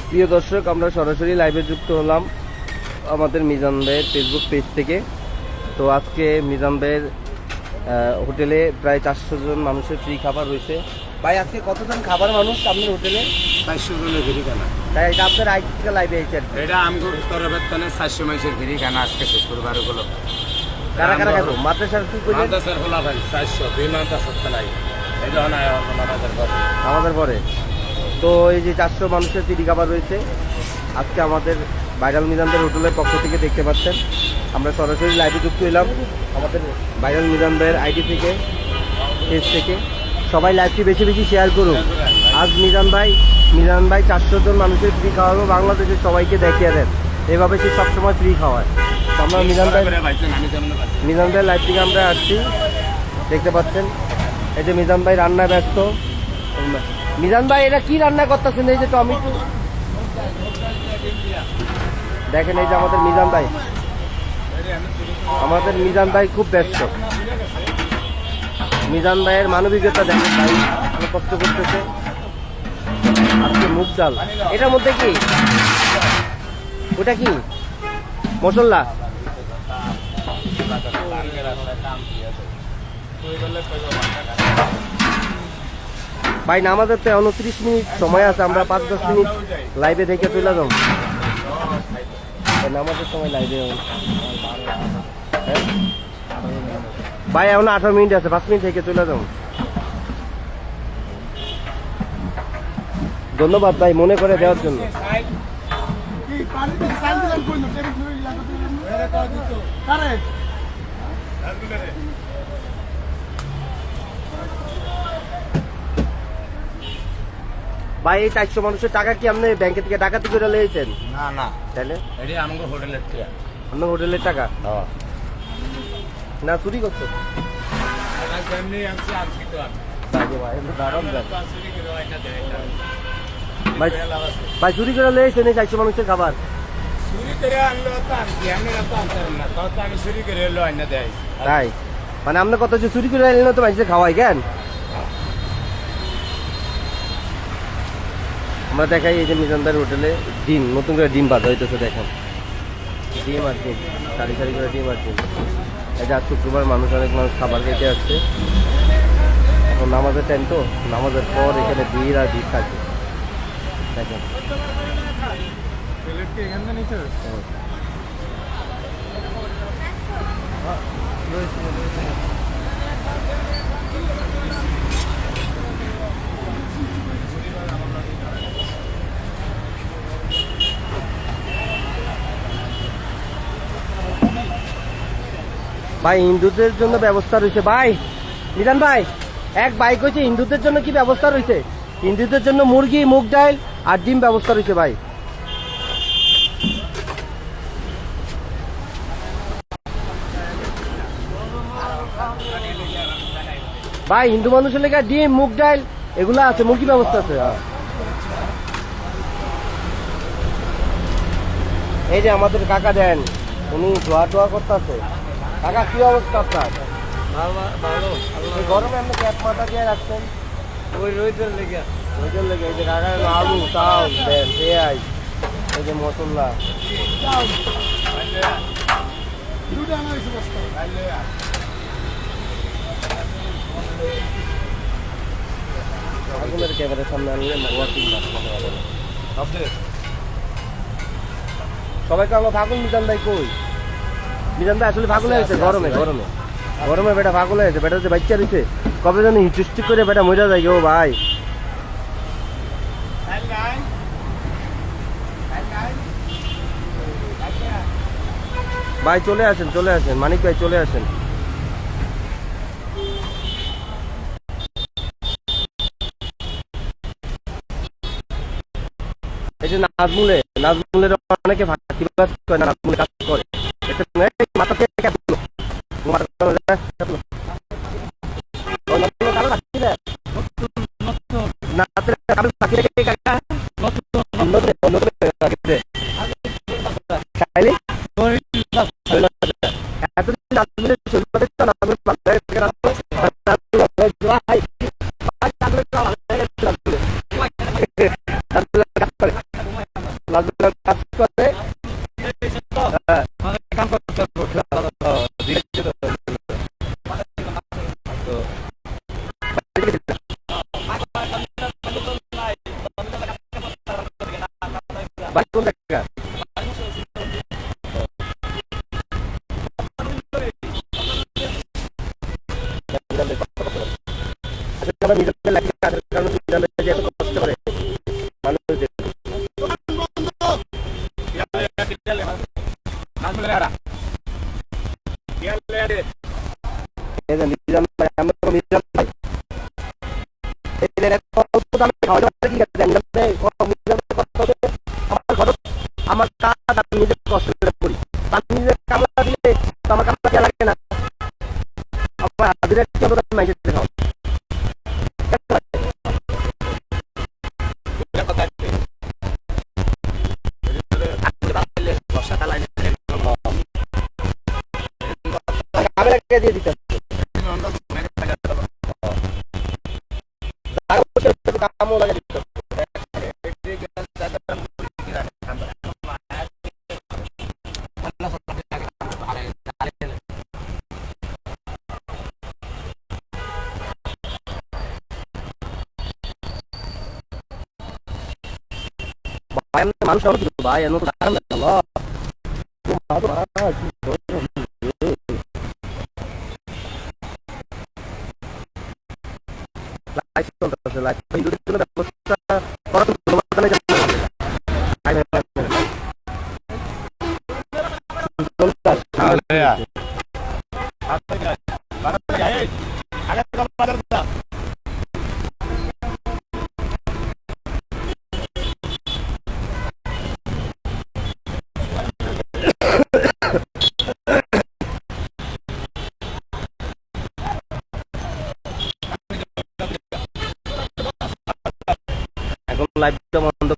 প্রিয় দর্শক, আমরা সরাসরি লাইভে যুক্ত হলাম আমাদের মিজান ভাইয়ের ফেসবুক পেজ থেকে। তো আজকে মিজান ভাইয়ের হোটেলে প্রায় 400 জন মানুষের ফ্রি খাবার রয়েছে। ভাই, আজকে কতজন খাবার মানুষ আপনার হোটেলে? 400 জনের ফ্রি খানা। তাই এটা আপনার আগে থেকে লাইভে আইছেন? এটা আমগো তরবেতনে 400 মাইসের ফ্রি খানা আজকে শুক্রবার গুলো। কারা কারা খাবো? মাদ্রাসার কি কইলেন? মাদ্রাসার খোলা ভাই 400 বিমানটা সত্তা নাই। এই যখন আয় আমাদের পরে তো এই যে 400 মানুষের ফ্রি খাবার রয়েছে আজকে আমাদের ভাইরাল মিজানদের হোটেলের পক্ষ থেকে দেখতে পাচ্ছেন। আমরা সরাসরি লাইভে যুক্ত হলাম আমাদের ভাইরাল মিজানদের আইডি থেকে, পেজ থেকে। সবাই লাইভটি বেশি বেশি শেয়ার করুন। আজ মিজান ভাই 400 জন মানুষের ফ্রি খাওয়াবো, বাংলাদেশের সবাইকে দেখিয়ে দেন। এভাবে সে সবসময় ফ্রি খাওয়ায়। তো আমরা মিজান ভাই লাইভ থেকে আমরা আসছি, দেখতে পাচ্ছেন। এই যে মিজান ভাই রান্নায় ব্যস্ত। মিজান ভাই, এটা কি রান্না করতেছেন? এই যে টমেটো দেখেন। এই যে আমাদের মিজান ভাই খুব ব্যস্ত। মিজান ভাইয়ের মানবিকতা দেখেন, ভাই কষ্ট করতেছে। আজকে মুগ ডাল, এটার মধ্যে কি ওটা কি মশলা? ভাই, নামাজের তো 29 মিনিট সময় আছে, আমরা 5-10 মিনিট লাইভে থেকে চলে যাবো। নামাজের সময় লাইভে ভাই এখন 18 মিনিট আছে, 5 মিনিট থেকে চলে যাবো। ধন্যবাদ ভাই মনে করে দেওয়ার জন্য। ভাই, এই 400 মানুষের টাকা কি আপনি ব্যাংকে থেকে ডাকাতি করে লিয়েছেন? না না, তাহলে এটা আমগো হোটেলের টাকা। আপনার হোটেলের টাকা? হ্যাঁ। না, চুরি করছো? ভাই, চুরি করে লিয়েছেন এই 400 মানুষের খাবার? তাই মানে আপনি কত যে চুরি করে এলেন তো মানুষের খাওয়াই কেন? আমরা দেখাই এই যে মিজানদার হোটেলে ডিম, নতুন করে ডিম বাঁধা হইতেছে। দেখেন, ডিম আর ডিম, সারি সারি করে ডিম আর ডিম। এই যে আজ শুক্রবার, অনেক মানুষ খাবার খেতে আসছে। এখন নামাজের টাইম, তো নামাজের পর এখানে ভিড় আর ভিড় থাকে। দেখেন ভাই, হিন্দুদের জন্য ব্যবস্থা রয়েছে। ভাই মিজান ভাই, এক বাইক হয়েছে হিন্দুদের জন্য কি ব্যবস্থা রয়েছে? হিন্দুদের জন্য মুরগি, মুগ ডাল আর ডিম ব্যবস্থা রয়েছে। ভাই, ভাই হিন্দু মানুষের লেগে ডিম, মুগ ডাল এগুলা আছে, মুরগি ব্যবস্থা আছে। এই যে আমাদের কাকা দেন, উনি ধোয়া টোয়া করতেছে। কাকা, কি অবস্থা আপনার? গরমে আপনি ক্যাপ মাথা দিয়ে রাখছেন? ওই রোদের লেগে। এই যে কাকা আলু, চাল দেন, পেঁয়াজ, এই যে মশলা। আগুনের ক্যামেরার সামনে আনলে সবাইকে আমরা ফাগুন। মিজান ভাই কই? মিজান ভাই আসলে ফাগুন হয়েছে গরমে বেটা ফাগুন হয়েছে। বেটা যে বাচ্চা রয়েছে, কবে জানি হিচুস্টিক করে বেটা মজা যায়। ও ভাই, ভাই চলে আসেন, মানিক ভাই চলে আসেন। এই যে নাজমুলের অনেকে নাজমুলে কাজ করে। মাথা আমরা মিজানের লাইফে আসার কারণে মিজানের যে এত কষ্ট করে মানুষদের এই যে মিজান ভাই, আমরা তো মিজান ভাই। এই যে অল্প দামে খাওয়া দাওয়া ঠিক আছে, মিজান ভাই, মিজান ভাই কষ্ট করে আমার খরচ, আমার কাজ আমি নিজে কষ্ট করে করি। আমি নিজে কামলা দিলে তো আমার কামলা দেওয়া লাগে না। আমার হাজিরা কি হবে আমি মাইকে খাও। আমি লাগে দিয়ে দিতে কামও লাগে দিতে। ভাই মানুষ অনেক কিছু ভাই এমন তো দাঁড়ান না লাইফ চলতেছে লাইফ বিদ্যুতের জন্য ব্যবস্থা করা তো তোমাদের জানা এখন লাইভটা বন্ধ